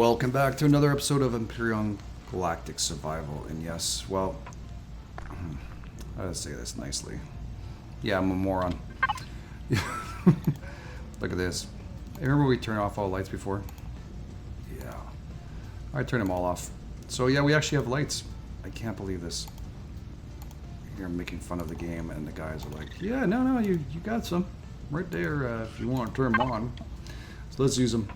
Welcome back to another episode of Empyrion Galactic Survival. And yes, well, how do I say this nicely? Yeah, I'm a moron. Look at this. Remember we turned off all lights before? Yeah. I turned them all off. So yeah, we actually have lights. I can't believe this. You're making fun of the game and the guys are like, yeah, no, you got some. Right there if you want to turn them on. So let's use them.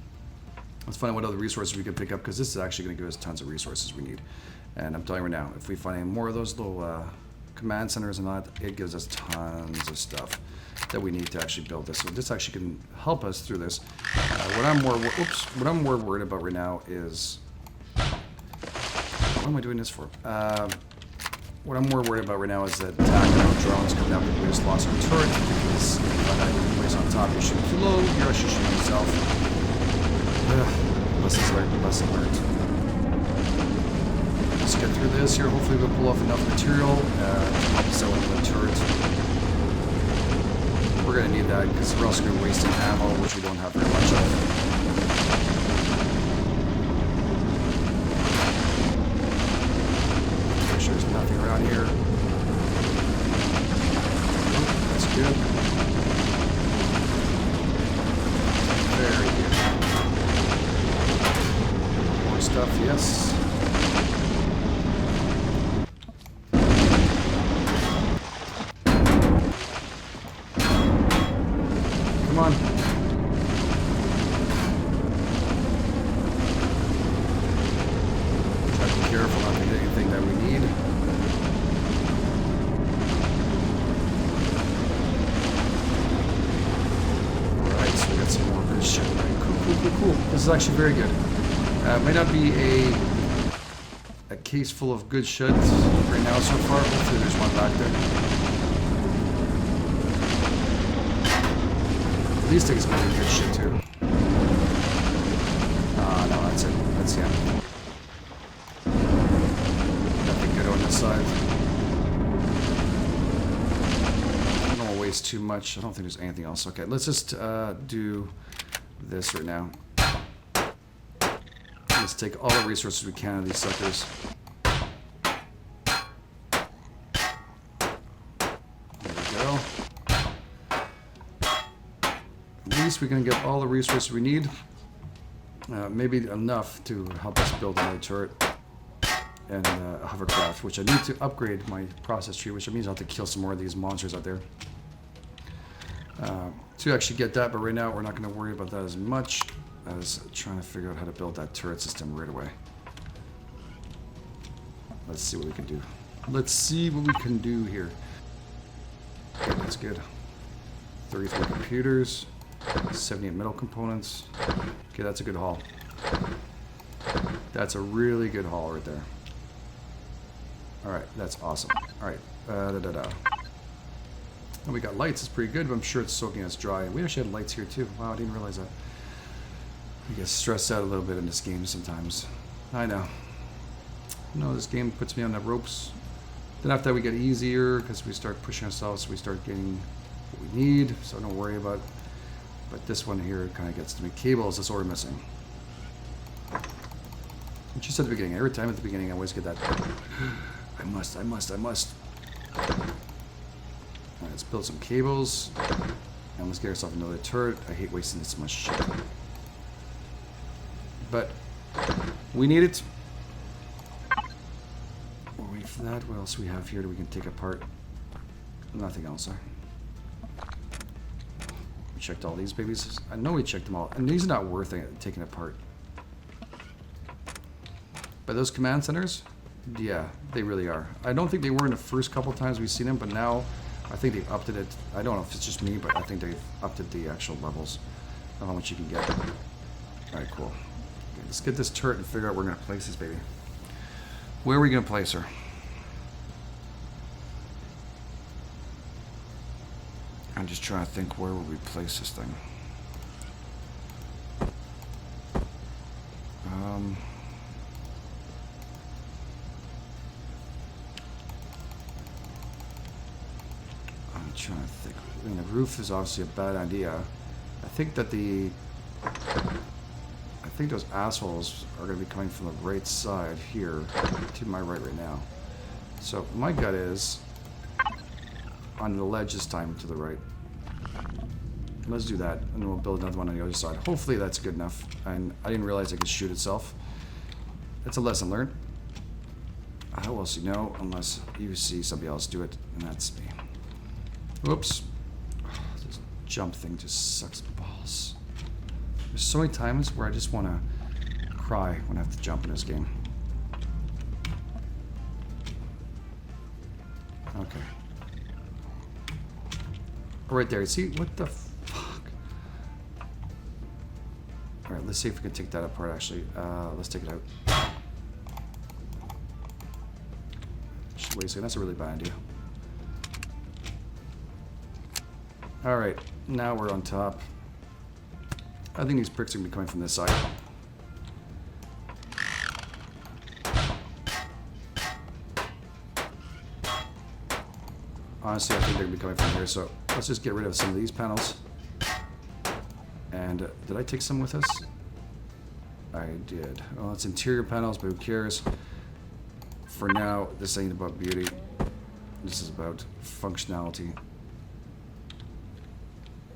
Let's find out what other resources we can pick up, because this is actually going to give us tons of resources we need. And I'm telling you right now, if we find any more of those little command centers and all that, it gives us tons of stuff that we need to actually build this. So this actually can help us through this. What I'm more worried about right now is, what am I doing this for? What I'm more worried about right now is that attack drones coming out with just lost our turret, because if you find out you place on top, you're shooting too low, you're actually shooting yourself. Lessons learned, lesson learned. Let's get through this here. Hopefully we'll pull off enough material to help us out with the turret. We're going to need that because we're also going to be wasting ammo, which we don't have very much of. Make sure there's nothing around here. That's good. Very good. Stuff, yes. Come on. Try to be careful not to get anything that we need. Alright, so we got some more good shit. Right, cool. This is actually very good. Might not be a case full of good shit right now so far. Hopefully there's one back there. These things might be good shit too. No, that's it. That's the end. Nothing good on this side. I don't want to waste too much. I don't think there's anything else. Okay, let's just do this right now. Let's take all the resources we can of these suckers. There we go. At least we can get all the resources we need. Maybe enough to help us build another turret and a hovercraft, which I need to upgrade my process tree, which means I'll have to kill some more of these monsters out there to actually get that. But right now we're not going to worry about that as much. I was trying to figure out how to build that turret system right away. Let's see what we can do. Let's see what we can do here. Okay, that's good. 33 computers, 78 metal components. Okay, that's a good haul. That's a really good haul right there. Alright, that's awesome. Alright, And we got lights, it's pretty good, but I'm sure it's soaking us dry. We actually had lights here too. Wow, I didn't realize that. I get stressed out a little bit in this game sometimes. I know. No, this game puts me on the ropes. Then after that we get easier because we start pushing ourselves, so we start getting what we need, so don't worry about it. But this one here kind of gets to me. Cables, that's all we're missing. Just at the beginning. Every time at the beginning I always get that. I must. Alright, let's build some cables. And let's get ourselves another turret. I hate wasting this much shit. But we need it. We'll wait for that. What else do we have here that we can take apart? Nothing else, huh? We checked all these babies. I know we checked them all. And these are not worth taking apart. But those command centers, yeah, they really are. I don't think they were in the first couple times we've seen them, but now I think they've upped it. I don't know if it's just me, but I think they've upped it the actual levels of how much you can get. Alright, cool. Let's get this turret and figure out where we're going to place this baby. Where are we going to place her? I'm just trying to think, where would we place this thing? I'm trying to think. I mean, the roof is obviously a bad idea. I think that think those assholes are going to be coming from the right side here, to my right now. So my gut is on the ledge this time to the right. Let's do that, and then we'll build another one on the other side. Hopefully that's good enough. And I didn't realize it could shoot itself. It's a lesson learned. How else you know, unless you see somebody else do it, and that's me. Whoops. This jump thing just sucks balls. There's so many times where I just want to cry when I have to jump in this game. Okay. Right there. See? What the fuck? Alright, let's see if we can take that apart, actually. Let's take it out. Wait a second, that's a really bad idea. Alright, now we're on top. I think these bricks are going to be coming from this side. Honestly, I think they're going to be coming from here, so let's just get rid of some of these panels. And did I take some with us? I did. Well, it's interior panels, but who cares? For now, this ain't about beauty. This is about functionality.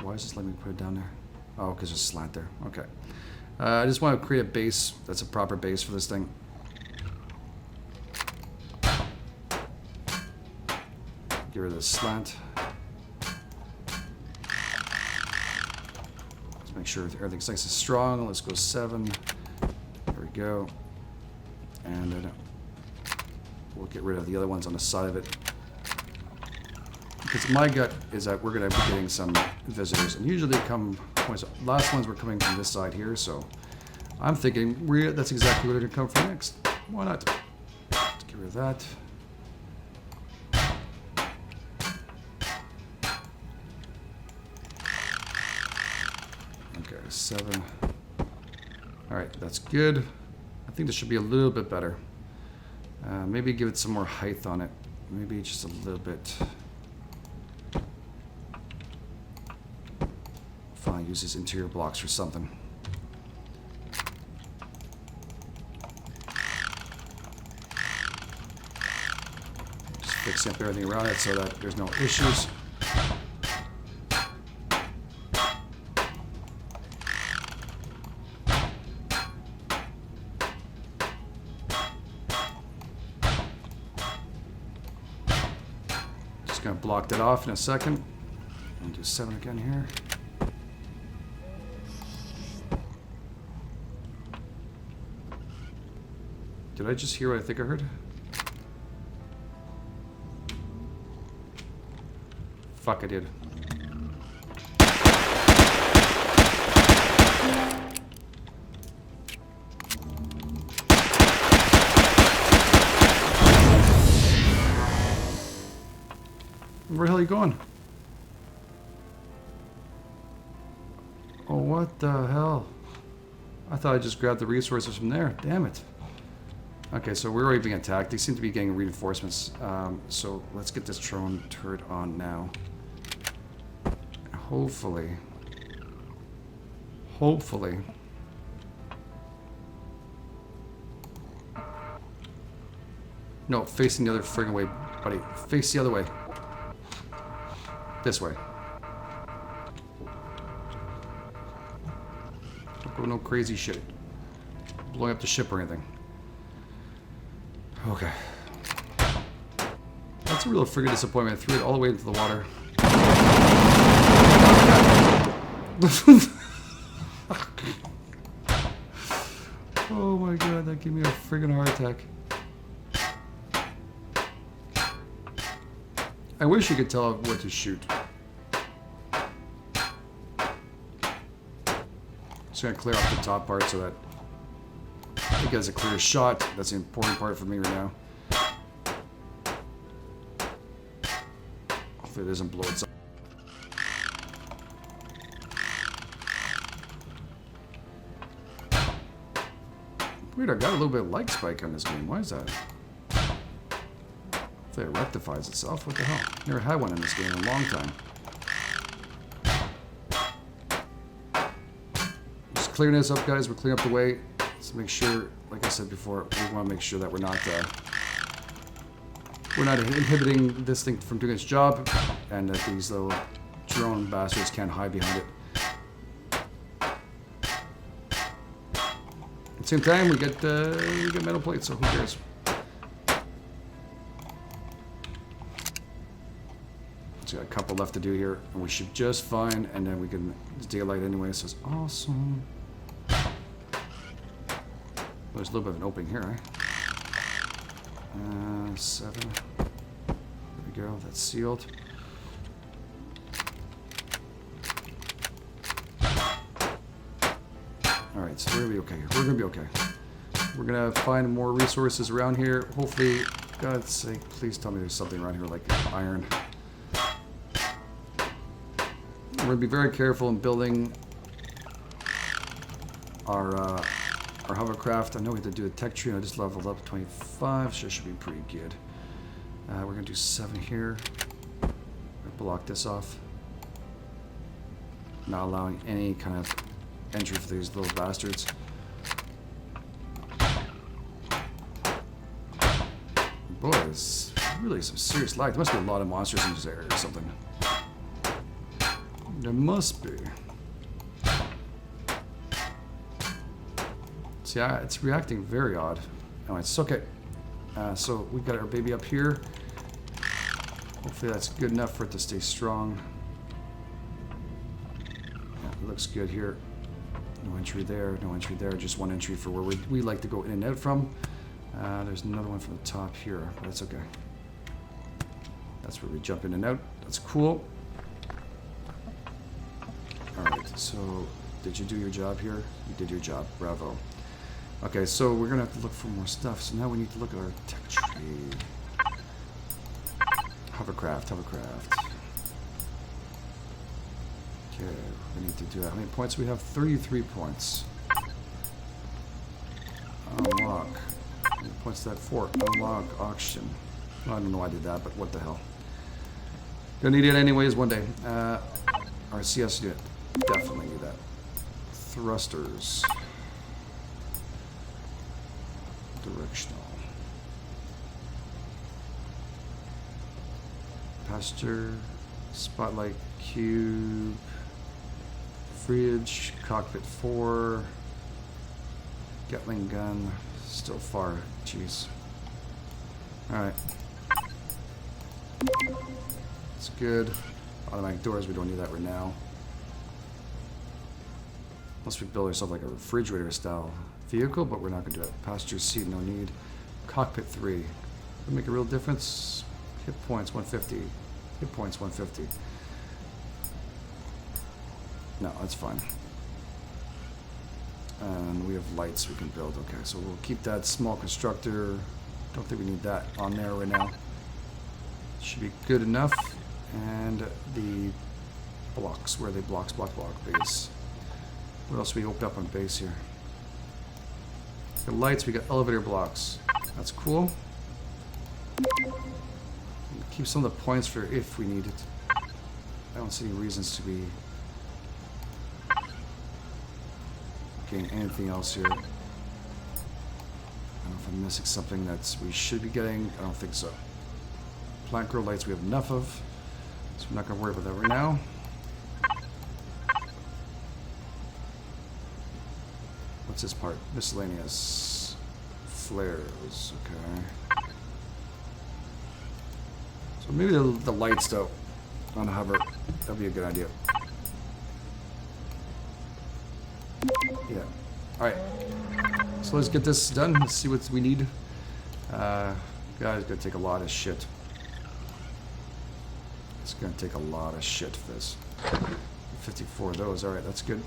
Why is this letting me put it down there? Oh, because there's a slant there. Okay. I just want to create a base that's a proper base for this thing. Get rid of the slant. Let's make sure everything's nice and strong. Let's go 7. There we go. And we'll get rid of the other ones on the side of it. Because my gut is that we're going to be getting some visitors. And usually they come, last ones were coming from this side here, so I'm thinking that's exactly where they're going to come from next. Why not? Let's get rid of that. Okay, 7. Alright, that's good. I think this should be a little bit better. Maybe give it some more height on it. Maybe just a little bit. Fine, use these interior blocks for something. Just fixing up everything around it so that there's no issues. Gonna block that off in a second. And do 7 again here. Did I just hear what I think I heard? Fuck, I did. Where the hell are you going? Oh, what the hell? I thought I just grabbed the resources from there. Damn it. Okay, so we're already being attacked. They seem to be getting reinforcements. So let's get this drone turret on now. Hopefully. No, facing the other friggin' way, buddy. Face the other way. This way. Don't go no crazy shit. Blowing up the ship or anything. Okay. That's a real friggin' disappointment. I threw it all the way into the water. Oh my god, that gave me a friggin' heart attack. I wish you could tell what to shoot. Just gonna clear off the top part so that it gets a clear shot. That's the important part for me right now. Hopefully it doesn't blow itself. Weird, I got a little bit of lag spike on this game. Why is that? Hopefully it rectifies itself. What the hell? Never had one in this game in a long time. clearing this up, guys. We're clearing up the way. Let's make sure, like I said before, we want to make sure that we're not inhibiting this thing from doing its job, and that these little drone bastards can't hide behind it. At the same time, we get metal plates, so who cares? So got a couple left to do here, and we should just fine, and then we can. It's daylight anyway, so it's awesome. There's a little bit of an opening here, eh? 7. There we go. That's sealed. Alright, so we're gonna be okay here. We're gonna be okay. We're gonna find more resources around here. Hopefully, God's sake, please tell me there's something around here like iron. We're gonna be very careful in building our hovercraft. I know we have to do a tech tree. I just leveled up to 25, so it should be pretty good. We're gonna do 7 here. Block this off. Not allowing any kind of entry for these little bastards. Boy, there's really some serious lag. There must be a lot of monsters in this area or something. There must be. See, it's reacting very odd. Anyway, it's okay. So we got our baby up here. Hopefully that's good enough for it to stay strong. Yeah, it looks good here. No entry there, no entry there. Just one entry for where we like to go in and out from. There's another one from the top here, but that's okay. That's where we jump in and out. That's cool. Alright, so did you do your job here? You did your job. Bravo. Okay, so we're gonna have to look for more stuff. So now we need to look at our tech tree. Hovercraft. Okay, we need to do that. How many points do we have? 33 points. Unlock. How many points is that for? Unlock auction. I don't know why I did that, but what the hell. Gonna need it anyways one day. Our CS unit. Definitely need that. Thrusters. Directional. Pasture. Spotlight cube. Fridge. Cockpit 4. Gatling gun. Still far. Jeez. Alright. It's good. Automatic doors. We don't need that right now. Unless we build ourselves like a refrigerator style vehicle, but we're not going to do it. Passenger seat, no need. Cockpit 3. Would make a real difference. Hit points 150. Hit points 150. No, that's fine. And we have lights we can build. Okay, so we'll keep that small constructor. Don't think we need that on there right now. Should be good enough. And the blocks. Where are they? Block, base. What else we opened up on base here? The lights, we got elevator blocks. That's cool. Keep some of the points for if we need it. I don't see any reasons to be getting anything else here. I don't know if I'm missing something that we should be getting. I don't think so. Plant grow lights we have enough of, so I'm not going to worry about that right now. What's this part? Miscellaneous. Flares. Okay. So maybe the lights though on the hover. That'd be a good idea. Yeah. Alright. So let's get this done. Let's see what we need. Guys, it's gonna take a lot of shit. It's gonna take a lot of shit for this. 54 of those. Alright, that's good.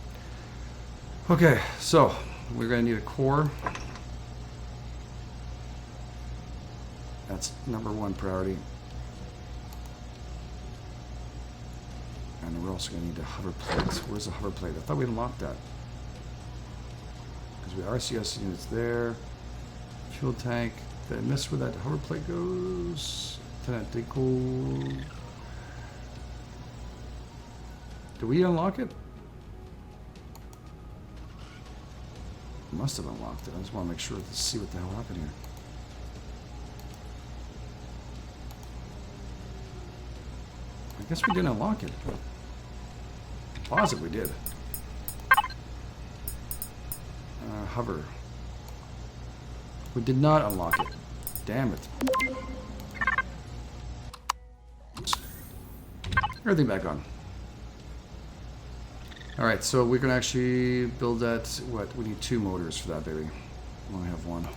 Okay, so we're going to need a core. That's #1 priority. And we're also going to need a hover plate. Where's the hover plate? I thought we unlocked that. Because we RCS units there. Fuel tank. Did I miss where that hover plate goes? Tactical. Do we unlock it? Must have unlocked it. I just want to make sure to see what the hell happened here. I guess we didn't unlock it. Positive we did. Hover. We did not unlock it. Damn it. Everything back on. Alright, so we can actually build that. What? We need 2 motors for that, baby. We only have 1.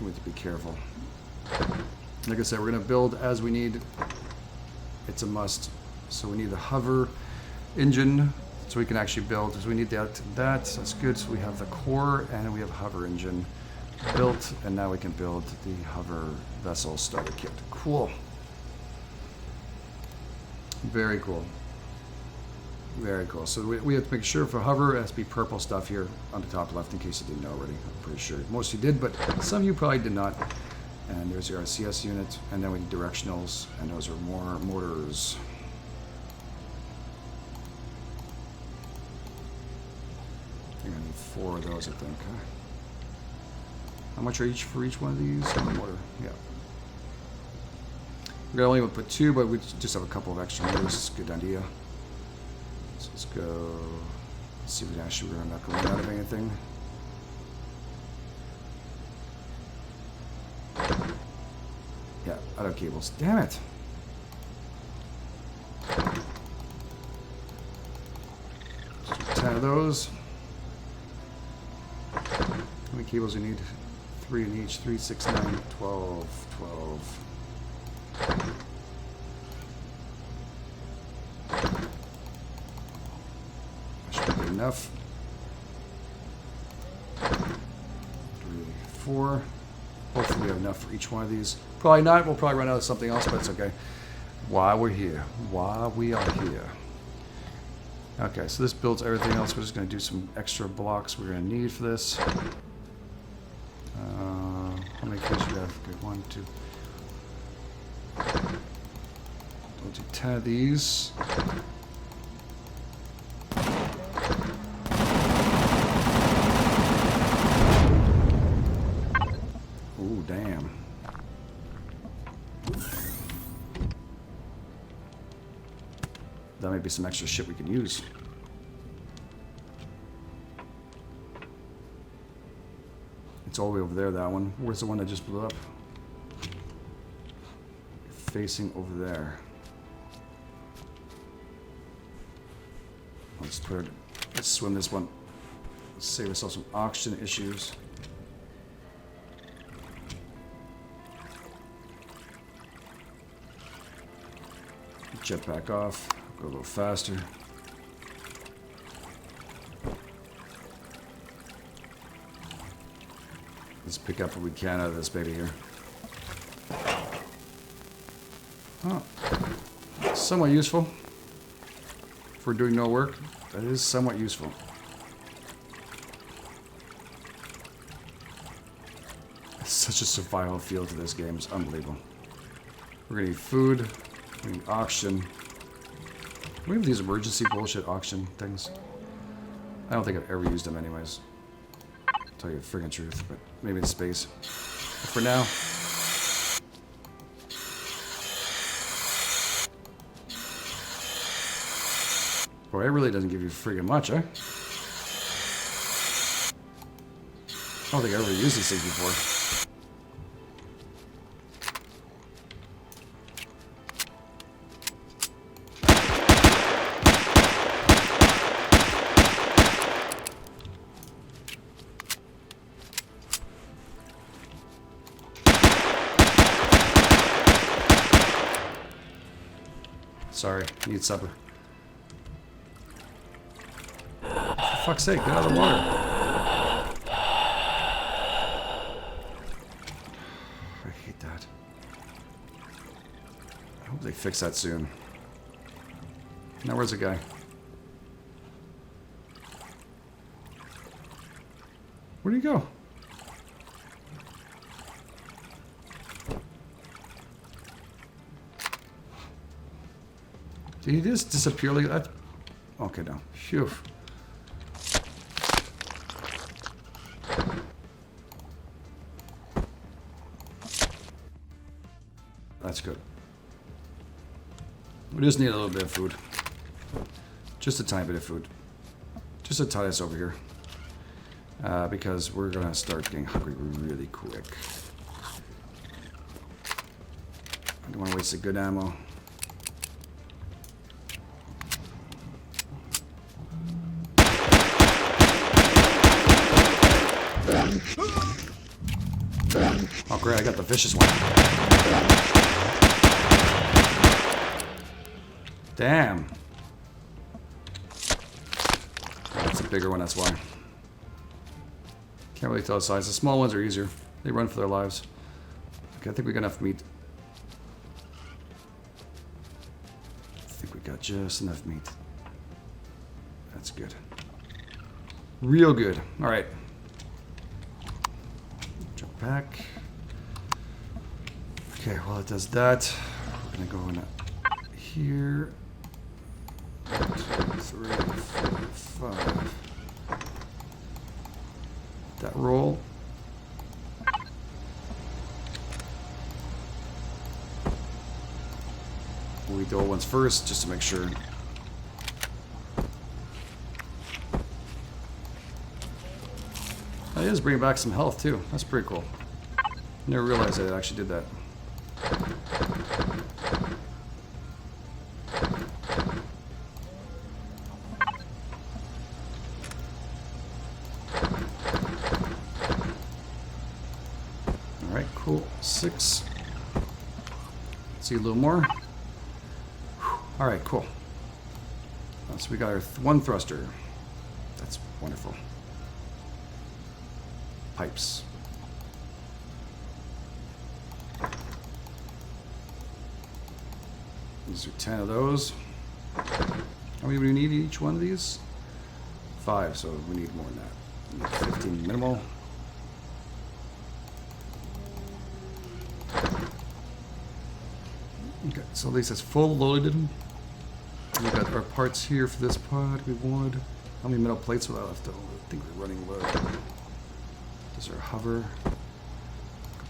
We have to be careful. Like I said, we're going to build as we need. It's a must. So we need the hover engine so we can actually build. So we need that. That's good. So we have the core and we have hover engine built. And now we can build the hover vessel starter kit. Cool. Very cool. Very cool. So we have to make sure for hover, it has to be purple stuff here on the top left in case you didn't know already. I'm pretty sure. Most of you did, but some of you probably did not. And there's your RCS unit. And then we need directionals. And those are more motors. You're going to need 4 of those, I think. How much are each for each one of these? One motor. Yeah. We're going to only put 2, but we just have a couple of extra motors. It's a good idea. So let's go. Let's see if we can actually run not going out of anything. Yeah, out of cables. Damn it. Let's do 10 of those. How many cables do you need? 3 in each. 3, 6, 9, 12, 12. That should be enough. 3, 4. Hopefully we have enough for each one of these. Probably not. We'll probably run out of something else, but it's okay. While we're here. While we are here. Okay, so this builds everything else. We're just going to do some extra blocks we're going to need for this. How many keys do we have? Okay, 1, 2. We'll do 10 of these. Ooh, damn. That might be some extra shit we can use. It's all the way over there, that one. Where's the one that just blew up? Facing over there. Let's swim this one. Let's save ourselves some oxygen issues. Jet back off. Go a little faster. Let's pick up what we can out of this baby here. Oh, somewhat useful. If we're doing no work, that is somewhat useful. It's such a survival feel to this game. It's unbelievable. We're gonna need food. We need oxygen. We have these emergency bullshit auction things. I don't think I've ever used them anyways. I'll tell you the friggin' truth, but maybe in space. But for now. Boy, it really doesn't give you friggin' much, eh? I don't think I ever used these things before. Sorry, need supper. For fuck's sake, get out of the water. I hate that. I hope they fix that soon. Now where's the guy? Where'd he go? Did he just disappear like that? Okay, no. Phew. That's good. We just need a little bit of food. Just a tiny bit of food. Just to tie us over here. Because we're going to start getting hungry really quick. I don't want to waste the good ammo. Oh great, I got the vicious one. Damn. That's a bigger one, that's why. Can't really tell the size. The small ones are easier. They run for their lives. Okay, I think we got enough meat. I think we got just enough meat. That's good. Real good. Alright. Jump back. Okay, while it does that, we're gonna go in here. 1, 2, 3, 4, 5. That roll. We'll eat the old ones first, just to make sure. That is bringing back some health too. That's pretty cool. Never realized that it actually did that. Alright, cool. 6. See a little more. Alright, cool. So we got our one thruster. That's wonderful. Pipes. These are 10 of those. How many do we need each one of these? 5, so we need more than that. We need 15 minimal. Okay, so at least it's full loaded. We got our parts here for this pod. We want. How many metal plates will I left over? I think we're running low. There's our hover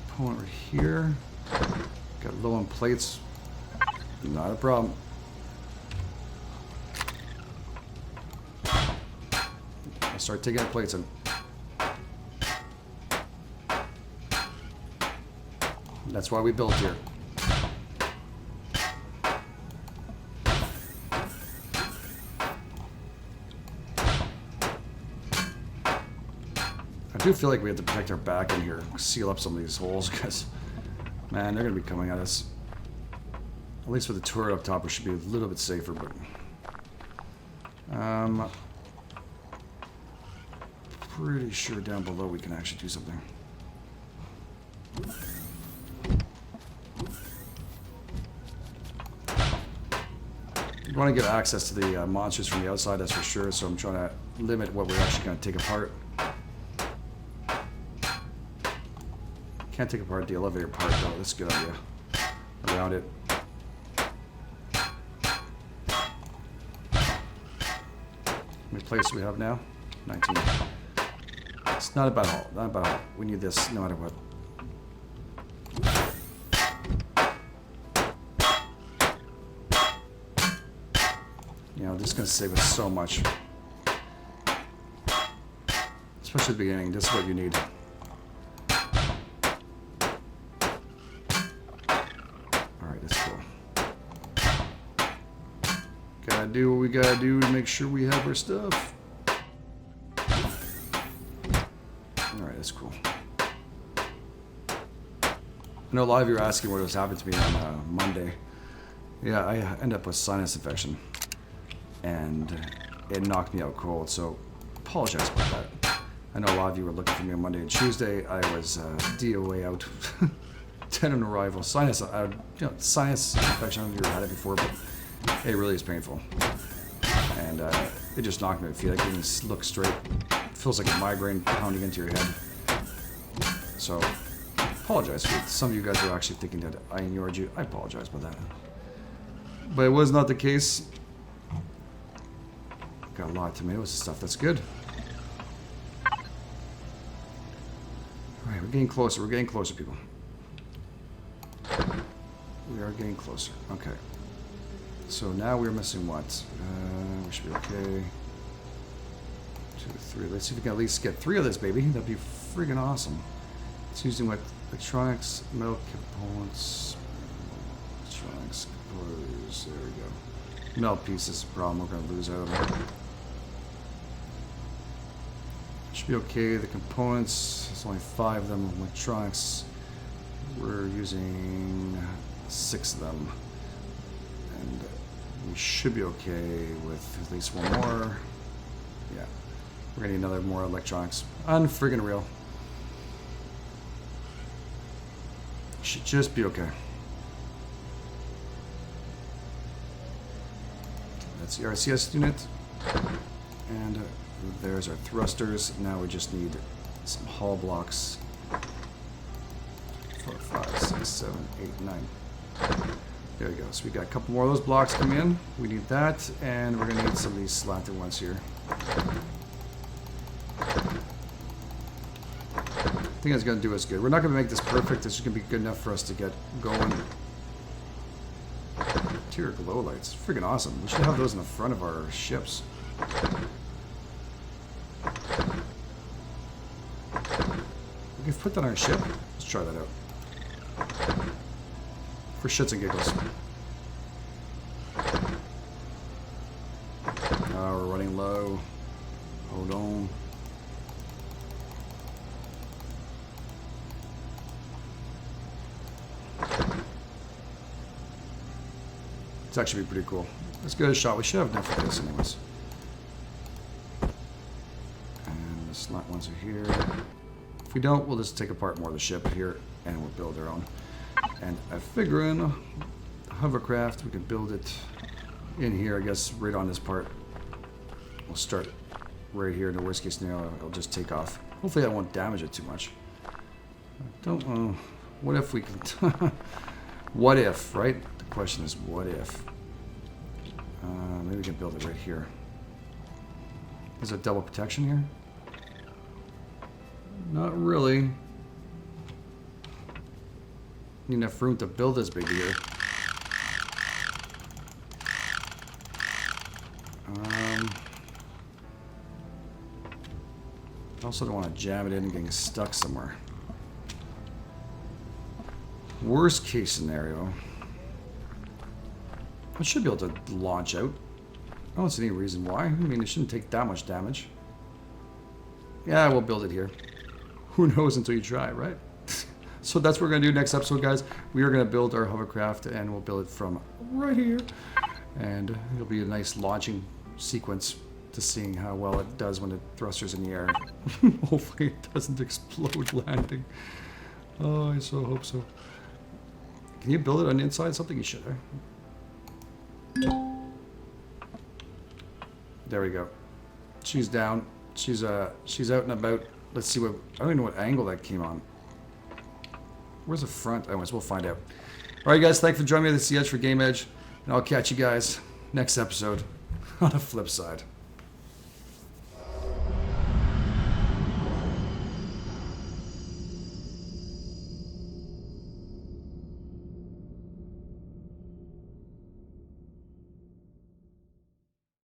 component right here. Got low on plates. Not a problem. I'll start taking our plates in. That's why we built here. I do feel like we have to protect our back in here, seal up some of these holes, because, man, they're going to be coming at us. At least with the turret up top, we should be a little bit safer, but... pretty sure down below we can actually do something. You want to get access to the monsters from the outside, that's for sure, so I'm trying to limit what we're actually going to take apart. Can't take apart the elevator part though, that's a good idea. Around it. How many places do we have now? 19. It's not a bad haul, not a bad haul. We need this no matter what. You know, this is going to save us so much. Especially at the beginning, this is what you need. Gotta do what we gotta do to make sure we have our stuff. Alright, that's cool. I know a lot of you are asking what was happening to me on Monday. Yeah, I ended up with sinus infection. And it knocked me out cold, so apologize about that. I know a lot of you were looking for me on Monday and Tuesday. I was DOA out. 10 on arrival. Sinus infection, I don't know if you had it before, but it really is painful, and it just knocked me. I feel like I can look straight. It feels like a migraine pounding into your head. So, apologize for it. Some of you guys are actually thinking that I ignored you. I apologize about that, but it was not the case. Got a lot of tomatoes and stuff. That's good. Alright, we're getting closer. We're getting closer, people. We are getting closer. Okay. So now we're missing what? We should be okay. 2, 3. Let's see if we can at least get 3 of this, baby. That'd be friggin' awesome. It's using what? Electronics, metal components. Electronics components. There we go. Metal pieces is the problem. We're going to lose out of them. Should be okay. The components, there's only 5 of them. Electronics, we're using 6 of them. And we should be okay with at least 1 more. Yeah. We're going to need another more electronics. Unfriggin' real. Should just be okay. That's the RCS unit. And there's our thrusters. Now we just need some hull blocks. 4, 5, 6, 7, 8, 9. There we go. So we got a couple more of those blocks come in. We need that, and we're gonna need some of these slanted ones here. I think that's gonna do us good. We're not gonna make this perfect. This is gonna be good enough for us to get going. Interior glow lights, freaking awesome. We should have those in the front of our ships. We can put that on our ship. Let's try that out. For shits and giggles. We're running low. Hold on. It's actually pretty cool. Let's give it a shot. We should have enough of this anyways. And the slot ones are here. If we don't, we'll just take apart more of the ship here and we'll build our own. And I figure in Hovercraft, we can build it in here, I guess, right on this part. We'll start right here. In the worst case scenario, it'll just take off. Hopefully that won't damage it too much. Don't know. What if we can... What if, right? The question is, what if? Maybe we can build it right here. Is there double protection here? Not really. Need enough room to build this baby here. I also don't want to jam it in and getting stuck somewhere. Worst case scenario, I should be able to launch out. I don't see any reason why. I mean, it shouldn't take that much damage. Yeah, we'll build it here. Who knows until you try, right? So that's what we're going to do next episode, guys. We are going to build our hovercraft, and we'll build it from right here. And it'll be a nice launching sequence to seeing how well it does when the thruster's in the air. Hopefully it doesn't explode landing. Oh, I so hope so. Can you build it on the inside? Something you should, eh? There we go. She's down. She's out and about. Let's see what... I don't even know what angle that came on. Where's the front? Anyways, we'll find out. Alright guys, thanks for joining me at the Edge for Game Edge. And I'll catch you guys next episode on the flip side.